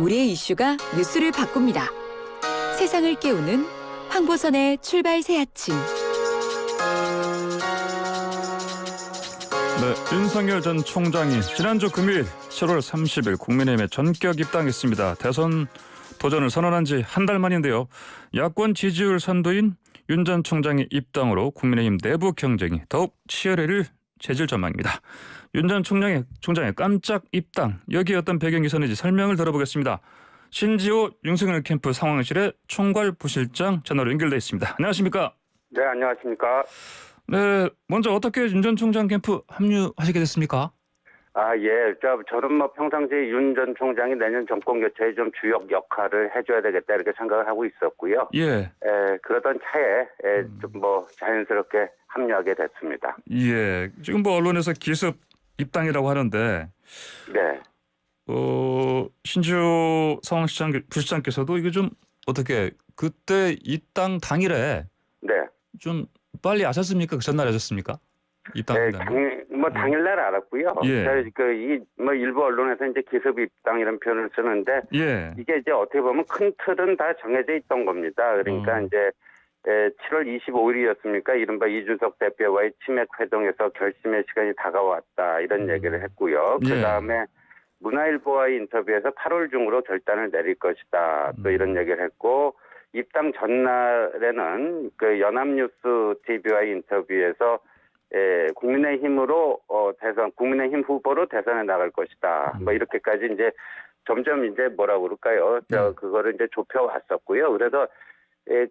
우리의 이슈가 뉴스를 바꿉니다. 세상을 깨우는 황보선의 출발 새 아침. 네, 윤석열 전 총장이 지난주 금요일 7월 30일 국민의힘에 전격 입당했습니다. 대선 도전을 선언한 지 한 달 만인데요. 야권 지지율 선두인 윤 전 총장의 입당으로 국민의힘 내부 경쟁이 더욱 치열해질 전망입니다. 윤 전 총장의 깜짝 입당, 여기에 어떤 배경이 있었는지 설명을 들어보겠습니다. 신지호 윤석열 캠프 상황실의 총괄 부실장 전화로 연결돼 있습니다. 안녕하십니까? 네, 안녕하십니까? 네, 먼저 어떻게 윤 전 총장 캠프 합류하시게 됐습니까? 예. 저는 평상시에 윤 전 총장이 내년 정권 교체에 좀 주역 역할을 해줘야 되겠다 이렇게 생각을 하고 있었고요. 예. 그러던 차에 좀 자연스럽게 합류하게 됐습니다. 예. 지금 언론에서 기습 입당이라고 하는데, 네. 신지호 상황시장 부시장께서도 이게 좀 어떻게 그때 입당 당일에 네. 좀 빨리 아셨습니까? 그 전날 아셨습니까? 입당한다는. 당일날 알았고요. 예. 일부 언론에서 이제 기습 입당 이런 표현을 쓰는데, 예. 이게 이제 어떻게 보면 큰 틀은 다 정해져 있던 겁니다. 그러니까 이제 7월 25일이었습니까? 이른바 이준석 대표와의 치맥 회동에서 결심의 시간이 다가왔다 이런 얘기를 했고요. 예. 그다음에 문화일보와의 인터뷰에서 8월 중으로 결단을 내릴 것이다. 또 이런 얘기를 했고, 입당 전날에는 그 연합뉴스 TV와의 인터뷰에서 국민의힘으로 국민의힘 후보로 대선에 나갈 것이다. 이렇게까지 이제 점점 이제 뭐라고 그럴까요? 그거를 이제 좁혀 왔었고요. 그래서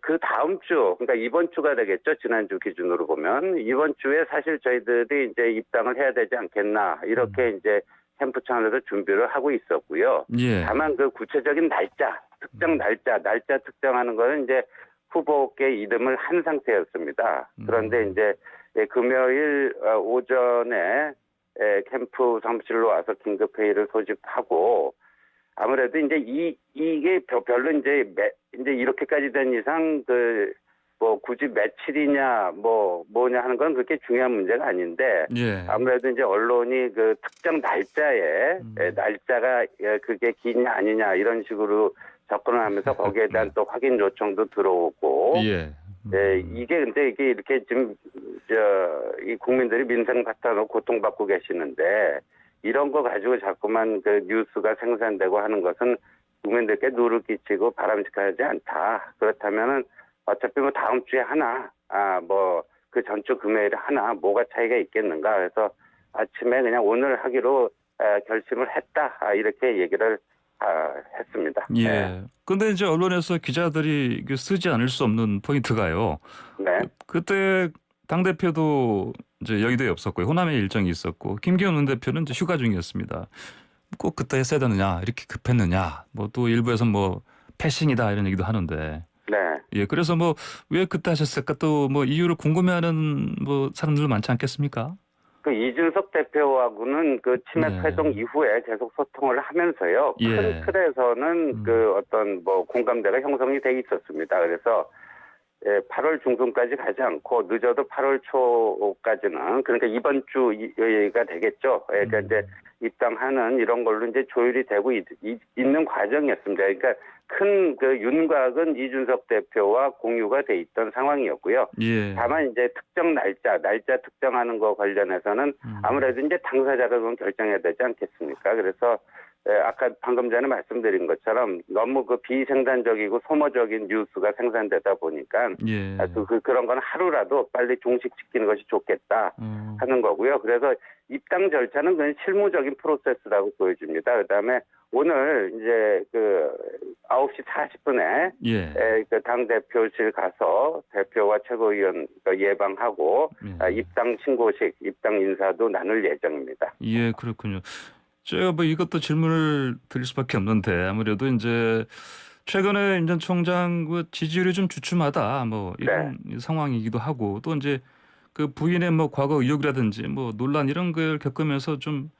그 다음 주, 그러니까 이번 주가 되겠죠. 지난주 기준으로 보면 이번 주에 사실 저희들이 이제 입당을 해야 되지 않겠나 이렇게 이제 캠프 차원에서 준비를 하고 있었고요. 예. 다만 그 구체적인 날짜, 특정 날짜 특정하는 거는 이제 후보께 이름을 한 상태였습니다. 그런데 이제 금요일 오전에 캠프 사무실로 와서 긴급 회의를 소집하고, 아무래도 이제 이게 별로 이제 이렇게까지 된 이상 굳이 며칠이냐 뭐냐 하는 건 그렇게 중요한 문제가 아닌데, 예. 아무래도 이제 언론이 그 특정 날짜에 날짜가 그게 기냐 아니냐 이런 식으로 접근을 하면서 거기에 대한 또 확인 요청도 들어오고, 예. 이게 이렇게 지금 이 국민들이 민생 파탄으로 고통받고 계시는데, 이런 거 가지고 자꾸만 그 뉴스가 생산되고 하는 것은 국민들께 누를 끼치고 바람직하지 않다. 그렇다면은 어차피 다음 주에 하나, 그 전주 금요일에 하나, 뭐가 차이가 있겠는가. 그래서 아침에 그냥 오늘 하기로 결심을 했다. 이렇게 얘기를 했습니다. 예. 근데 이제 언론에서 기자들이 쓰지 않을 수 없는 포인트가요. 네. 그때 당대표도 이제 여의도에 없었고 호남에 일정이 있었고 김기현 원내대표는 이제 휴가 중이었습니다. 꼭 그때 했어야 되느냐, 이렇게 급했느냐, 또 일부에서 패싱이다 이런 얘기도 하는데. 네. 예. 그래서 왜 그때 하셨을까, 또 이유를 궁금해하는 사람들 많지 않겠습니까? 그 이준석 대표하고는 그 치맥 회동 이후에 계속 소통을 하면서요. 예. 큰 틀에서는 그 어떤 공감대가 형성이 돼 있었습니다. 그래서 8월 중순까지 가지 않고 늦어도 8월 초까지는, 그러니까 이번 주가 되겠죠. 그러니까 이제 입당하는 이런 걸로 이제 조율이 되고 있는 과정이었습니다. 그러니까 큰 윤곽은 이준석 대표와 공유가 돼 있던 상황이었고요. 예. 다만 이제 특정 날짜 특정하는 거 관련해서는 아무래도 이제 당사자가 그건 결정해야 되지 않겠습니까? 그래서 아까 방금 전에 말씀드린 것처럼 너무 비생산적이고 소모적인 뉴스가 생산되다 보니까 예. 그런 건 하루라도 빨리 종식시키는 것이 좋겠다 하는 거고요. 그래서 입당 절차는 그냥 실무적인 프로세스라고 보여집니다. 그다음에 오늘 이제 9시 40분에 예. 당 대표실 가서 대표와 최고위원 예방하고 입당 신고식, 입당 인사도 나눌 예정입니다. 예, 그렇군요. 제가 이것도 질문을 드릴 수밖에 없는데, 아무래도 이제 최근에 윤 전 총장 지지율이 좀 주춤하다 이런 상황이기도 하고, 또 이제 그 부인의 과거 의혹이라든지 논란 이런 걸 겪으면서 좀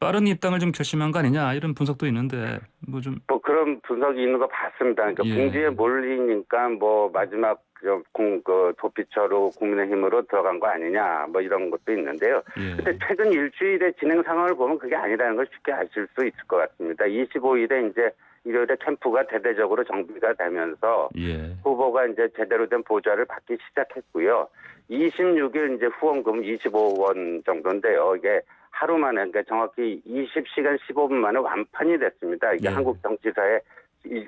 빠른 입당을 좀 결심한 거 아니냐 이런 분석도 있는데 뭐 좀 뭐 그런 분석이 있는 거 봤습니다. 그러니까 예. 궁지에 몰리니까 뭐 마지막 그 도피처로 국민의힘으로 들어간 거 아니냐 뭐 이런 것도 있는데요. 예. 근데 최근 일주일의 진행 상황을 보면 그게 아니라는 걸 쉽게 아실 수 있을 것 같습니다. 25일에 이제 일요일에 캠프가 대대적으로 정비가 되면서 예. 후보가 이제 제대로 된 보좌를 받기 시작했고요. 26일 이제 후원금 25원 정도인데요. 이게 하루 만에, 그러니까 정확히 20시간 15분 만에 완판이 됐습니다. 이게 예. 한국 정치사에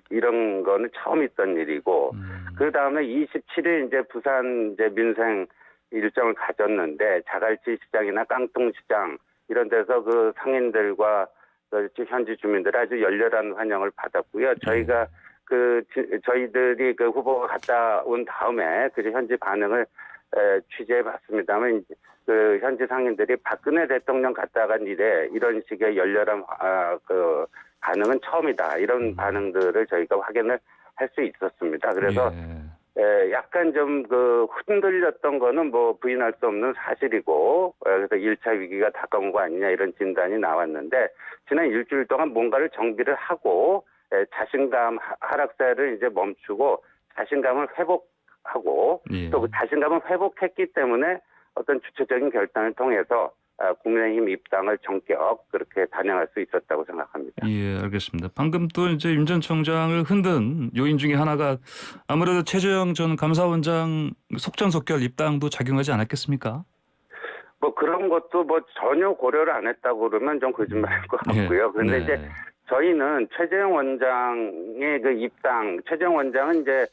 이런 거는 처음 있던 일이고, 그 다음에 27일 이제 부산 이제 민생 일정을 가졌는데, 자갈치 시장이나 깡통 시장 이런 데서 그 상인들과 그 현지 주민들 아주 열렬한 환영을 받았고요. 저희가 저희들이 그 후보가 갔다 온 다음에 그 현지 반응을 취재해 봤습니다만 그 현지 상인들이 박근혜 대통령 갔다 간 이래 이런 식의 열렬한 그 반응은 처음이다. 이런 반응들을 저희가 확인을 할 수 있었습니다. 그래서 약간 좀 그 흔들렸던 거는 뭐 부인할 수 없는 사실이고, 그래서 1차 위기가 다가온 거 아니냐 이런 진단이 나왔는데, 지난 일주일 동안 뭔가를 정비를 하고 자신감 하락세를 이제 멈추고 자신감을 회복하고 예. 또 그 자신감을 회복했기 때문에 어떤 주체적인 결단을 통해서 국민의힘 입당을 전격 그렇게 단행할 수 있었다고 생각합니다. 예, 알겠습니다. 방금 또 이제 윤 전 총장을 흔든 요인 중에 하나가 아무래도 최재형 전 감사원장 속전속결 입당도 작용하지 않았겠습니까? 뭐 그런 것도 뭐 전혀 고려를 안 했다고 그러면 좀 거짓말일 것 같고요. 그런데 네. 이제 저희는 최재형 원장의 그 입당, 최재형 원장은 이제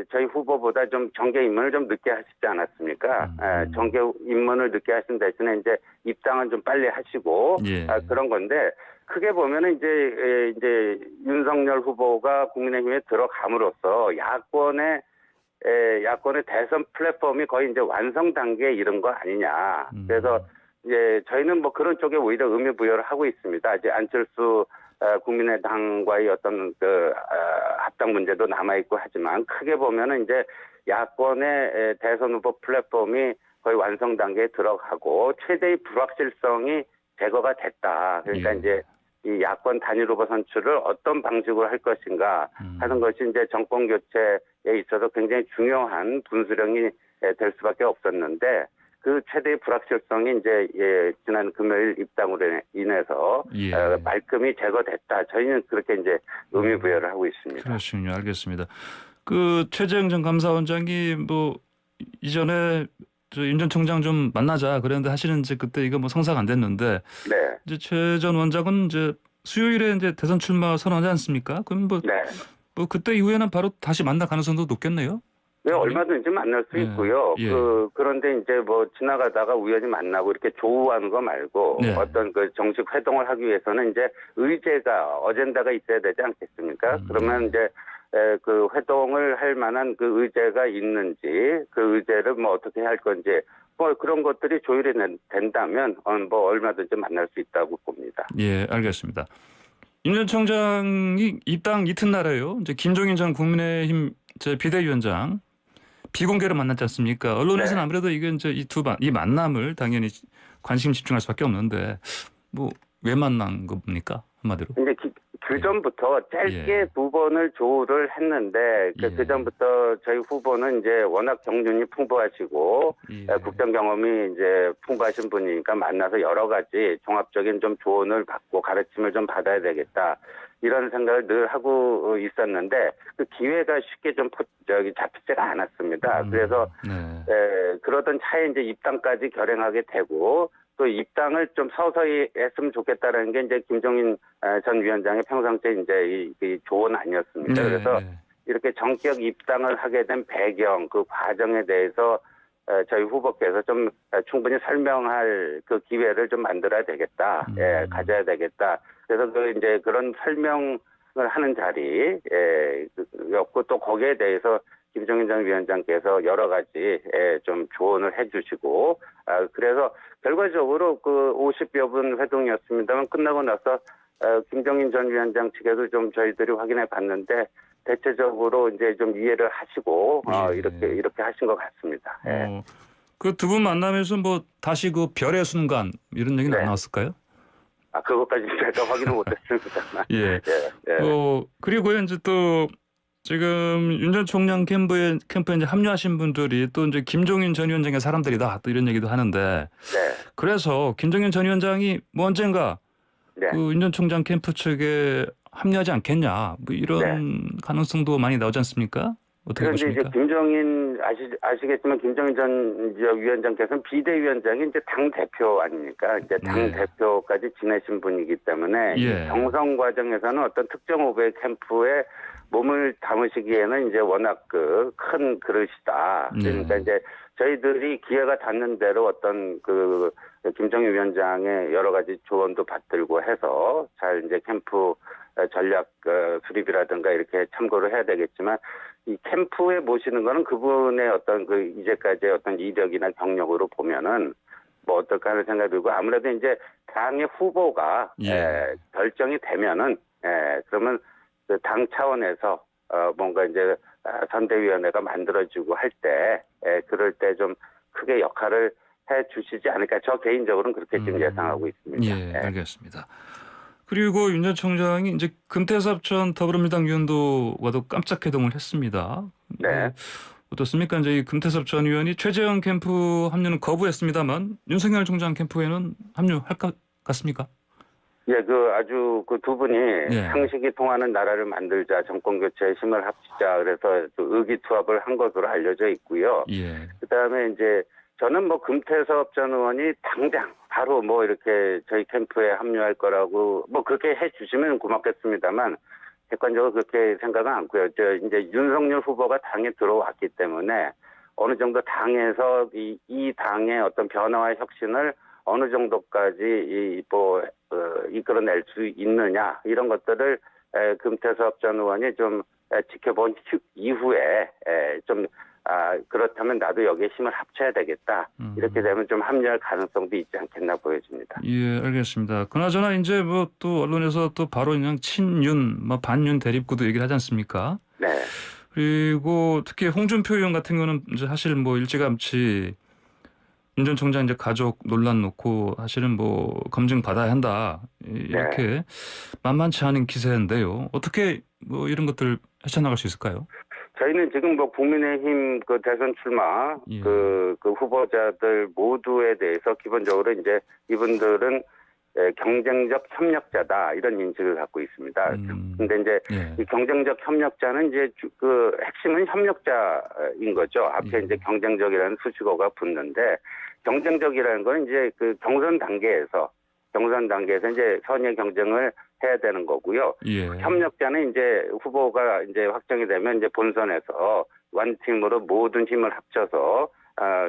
저희 후보보다 좀 정계 입문을 좀 늦게 하시지 않았습니까? 정계 입문을 늦게 하신 대신에 이제 입당은 좀 빨리 하시고 예. 그런 건데 크게 보면은 이제 윤석열 후보가 국민의힘에 들어감으로써 야권의 대선 플랫폼이 거의 이제 완성 단계에 이른 거 아니냐. 그래서 이제 저희는 뭐 그런 쪽에 오히려 의미 부여를 하고 있습니다. 이제 안철수 국민의당과의 어떤 그 합당 문제도 남아 있고 하지만 크게 보면은 이제 야권의 대선 후보 플랫폼이 거의 완성 단계에 들어가고 최대의 불확실성이 제거가 됐다. 그러니까 예. 이제 이 야권 단일 후보 선출을 어떤 방식으로 할 것인가 하는 것이 이제 정권 교체에 있어서 굉장히 중요한 분수령이 될 수밖에 없었는데 그 최대의 불확실성이 이제 지난 금요일 입당으로 인해서 말끔히 제거됐다. 저희는 그렇게 이제 의미 부여를 하고 있습니다. 그렇군요. 알겠습니다. 그 최재형 전 감사원장이 뭐 이전에 윤 전 총장 좀 만나자 그랬는데 사실은 이제 그때 이거 뭐 성사가 안 됐는데 네. 이제 최 전 원장은 이제 수요일에 이제 대선 출마 선언하지 않습니까? 그럼 뭐 그때 이후에는 바로 다시 만날 가능성도 높겠네요. 네, 얼마든지 만날 수 있고요. 그런데 이제 뭐 지나가다가 우연히 만나고 이렇게 조우하는 거 말고 어떤 그 정식 회동을 하기 위해서는 이제 의제가 어젠다가 있어야 되지 않겠습니까? 그러면 이제 그 회동을 할 만한 그 의제가 있는지 그 의제를 뭐 어떻게 할 건지 뭐 그런 것들이 조율이 된다면 뭐 얼마든지 만날 수 있다고 봅니다. 예, 알겠습니다. 윤 전 총장이 입당 이튿날에요. 이제 김종인 전 국민의힘 비대위원장 비공개로 만났지 않습니까? 언론에서는 아무래도 이게 이제 이 만남을 당연히 관심 집중할 수밖에 없는데 뭐 왜 만난 겁니까? 한마디로. 이제 그 전부터 짧게 두 번을 조우를 했는데 그 전부터 저희 후보는 이제 워낙 경륜이 풍부하시고 국정 경험이 이제 풍부하신 분이니까 만나서 여러 가지 종합적인 좀 조언을 받고 가르침을 좀 받아야 되겠다. 이런 생각을 늘 하고 있었는데 그 기회가 쉽게 좀 잡히지가 않았습니다. 그래서 그러던 차에 이제 입당까지 결행하게 되고 또 입당을 좀 서서히 했으면 좋겠다라는 게 이제 김종인 전 위원장의 평상시에 이제 이 조언 아니었습니까? 그래서 이렇게 전격 입당을 하게 된 배경, 그 과정에 대해서 저희 후보께서 좀 충분히 설명할 그 기회를 좀 만들어야 되겠다. 가져야 되겠다. 그래서 그 이제 그런 설명을 하는 자리였고 또 거기에 대해서 김종인 전 위원장께서 여러 가지 좀 조언을 해주시고 그래서 결과적으로 그 50여 분 회동이었습니다만 끝나고 나서 김종인 전 위원장 측에도 좀 저희들이 확인해 봤는데 대체적으로 이제 좀 이해를 하시고 이렇게 하신 것 같습니다. 그 두 분 만나면서 뭐 다시 그 별의 순간 이런 얘기는 안 나왔을까요? 그것까지 제가 확인을 못했습니다만. 예. 예. 그리고요, 이제 또 지금 윤 전 총장 캠프에 이제 합류하신 분들이 또 이제 김종인 전 위원장의 사람들이다 또 이런 얘기도 하는데 네. 그래서 김종인 전 위원장이 뭐 언젠가 네. 그 윤 전 총장 캠프 측에 합류하지 않겠냐 뭐 이런 가능성도 많이 나오지 않습니까? 어떻게 그런데 이제 보십니까? 김종인 아시겠지만 김종인 전 위원장께서는 비대위원장이 이제 당 대표 아닙니까? 이제 당 대표까지 지내신 분이기 때문에 이 경선 과정에서는 어떤 특정 후보의 캠프에 몸을 담으시기에는 이제 워낙 큰 그릇이다. 그러니까 이제 저희들이 기회가 닿는 대로 어떤 김종인 위원장의 여러 가지 조언도 받들고 해서 잘 이제 캠프 전략 수립이라든가 이렇게 참고를 해야 되겠지만 이 캠프에 모시는 거는 그분의 어떤 이제까지의 어떤 이력이나 경력으로 보면은 뭐 어떨까 하는 생각이 들고 아무래도 이제 당의 후보가 결정이 되면은 그러면 당 차원에서 뭔가 이제 선대위원회가 만들어지고 할 때 그럴 때 좀 크게 역할을 해 주시지 않을까 저 개인적으로는 그렇게 지금 예상하고 있습니다. 예, 알겠습니다. 그리고 윤 전 총장이 이제 금태섭 전 더불어민주당 의원도와도 깜짝 회동을 했습니다. 네. 어떻습니까? 이제 이 금태섭 전 의원이 최재형 캠프 합류는 거부했습니다만 윤석열 총장 캠프에는 합류할 것 같습니까? 예, 아주 두 분이 상식이 통하는 나라를 만들자, 정권 교체에 힘을 합치자, 그래서 의기투합을 한 것으로 알려져 있고요. 그다음에 이제 저는 뭐 금태섭 전 의원이 당장 바로 뭐 이렇게 저희 캠프에 합류할 거라고 뭐 그렇게 해 주시면 고맙겠습니다만 객관적으로 그렇게 생각은 않고요. 이제 윤석열 후보가 당에 들어왔기 때문에 어느 정도 당에서 이 당의 어떤 변화와 혁신을 어느 정도까지 이끌어낼 수 있느냐 이런 것들을 금태섭 전 의원이 좀 지켜본 이후에 좀 그렇다면 나도 여기에 힘을 합쳐야 되겠다. 이렇게 되면 좀 합류할 가능성도 있지 않겠나 보여집니다. 예, 알겠습니다. 그나저나 이제 뭐 또 언론에서 또 바로 그냥 친윤, 뭐 반윤 대립구도 얘기를 하지 않습니까? 네. 그리고 특히 홍준표 의원 같은 경우는 이제 사실 뭐 일찌감치 윤 전 총장 이제 가족 논란 놓고 사실은 뭐 검증 받아야 한다 이렇게 만만치 않은 기세인데요. 어떻게 뭐 이런 것들 헤쳐나갈 수 있을까요? 저희는 지금 뭐 국민의힘 대선 출마 후보자들 모두에 대해서 기본적으로 이제 이분들은 경쟁적 협력자다 이런 인식을 갖고 있습니다. 근데 이제 이 경쟁적 협력자는 이제 핵심은 협력자인 거죠. 앞에 이제 경쟁적이라는 수식어가 붙는데 경쟁적이라는 건 이제 경선 단계에서 이제 선의 경쟁을 해야 되는 거고요. 협력자는 이제 후보가 이제 확정이 되면 이제 본선에서 완팀으로 모든 힘을 합쳐서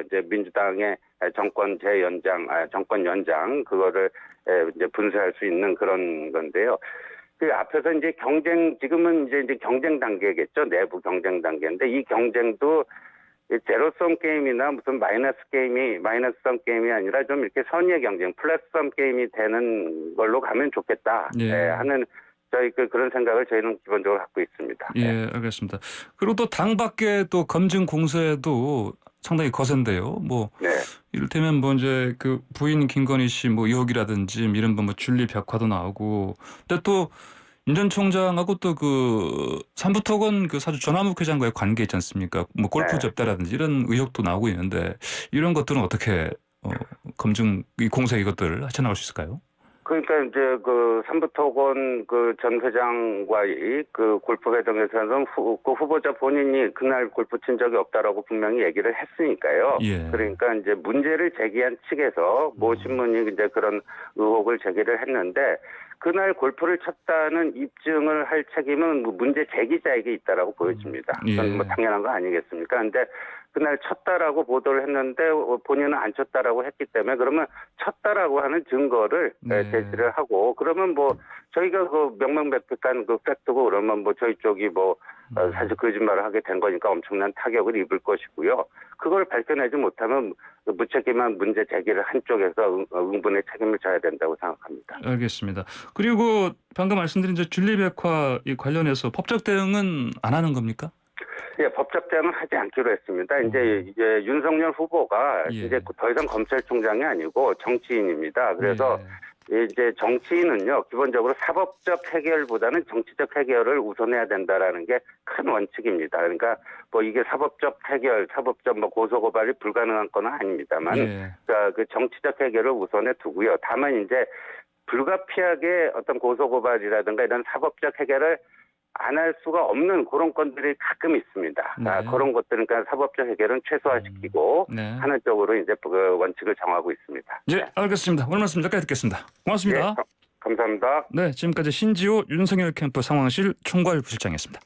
이제 민주당의 정권 연장 그거를 이제 분쇄할 수 있는 그런 건데요. 그 앞에서 이제 지금은 이제 경쟁 단계겠죠. 내부 경쟁 단계인데 이 경쟁도 제로섬 게임이나 무슨 마이너스섬 게임이 아니라 좀 이렇게 선의의 경쟁, 플러스섬 게임이 되는 걸로 가면 좋겠다 하는 저희 그런 생각을 저희는 기본적으로 갖고 있습니다. 예, 알겠습니다. 그리고 또 당 밖에 또 검증 공세도 상당히 거센데요. 뭐 이를테면 뭐 이제 부인 김건희 씨 뭐 의혹이라든지 이런 뭐 줄리 벽화도 나오고, 근데 또 윤 전 총장하고 또 삼부토건 사주 전화묵 회장과의 관계 있지 않습니까? 뭐 골프 접대라든지 이런 의혹도 나오고 있는데 이런 것들은 어떻게 검증 공세 이것들을 헤쳐나갈 수 있을까요? 그러니까 이제 삼부토건 전 회장과의 골프 회동에서는 후보자 본인이 그날 골프 친 적이 없다라고 분명히 얘기를 했으니까요. 그러니까 이제 문제를 제기한 측에서 모 신문이 이제 그런 의혹을 제기를 했는데 그날 골프를 쳤다는 입증을 할 책임은 문제 제기자에게 있다라고 보여집니다. 그건 뭐 당연한 거 아니겠습니까? 근데 그날 쳤다라고 보도를 했는데 본인은 안 쳤다라고 했기 때문에 그러면 쳤다라고 하는 증거를 제시를 하고 그러면 뭐 저희가 명명백백한 팩트고 그러면 뭐 저희 쪽이 사실 거짓말을 하게 된 거니까 엄청난 타격을 입을 것이고요. 그걸 밝혀내지 못하면 무책임한 문제 제기를 한쪽에서 응분의 책임을 져야 된다고 생각합니다. 알겠습니다. 그리고 방금 말씀드린 줄리백화 관련해서 법적 대응은 안 하는 겁니까? 예, 법적 대응은 하지 않기로 했습니다. 이제 윤석열 후보가 이제 더 이상 검찰총장이 아니고 정치인입니다. 그래서 이제 정치인은요, 기본적으로 사법적 해결보다는 정치적 해결을 우선해야 된다라는 게 큰 원칙입니다. 그러니까 뭐 이게 사법적 해결, 사법적 뭐 고소고발이 불가능한 건 아닙니다만, 예. 그러니까 그 정치적 해결을 우선해 두고요. 다만 이제 불가피하게 어떤 고소고발이라든가 이런 사법적 해결을 안 할 수가 없는 그런 건들이 가끔 있습니다. 네. 그런 것들은 그러니까 사법적 해결은 최소화시키고 네. 하는 쪽으로 이제 그 원칙을 정하고 있습니다. 예, 알겠습니다. 오늘 말씀 여기까지 듣겠습니다. 고맙습니다. 예, 감사합니다. 네, 지금까지 신지호 윤석열 캠프 상황실 총괄 부실장이었습니다.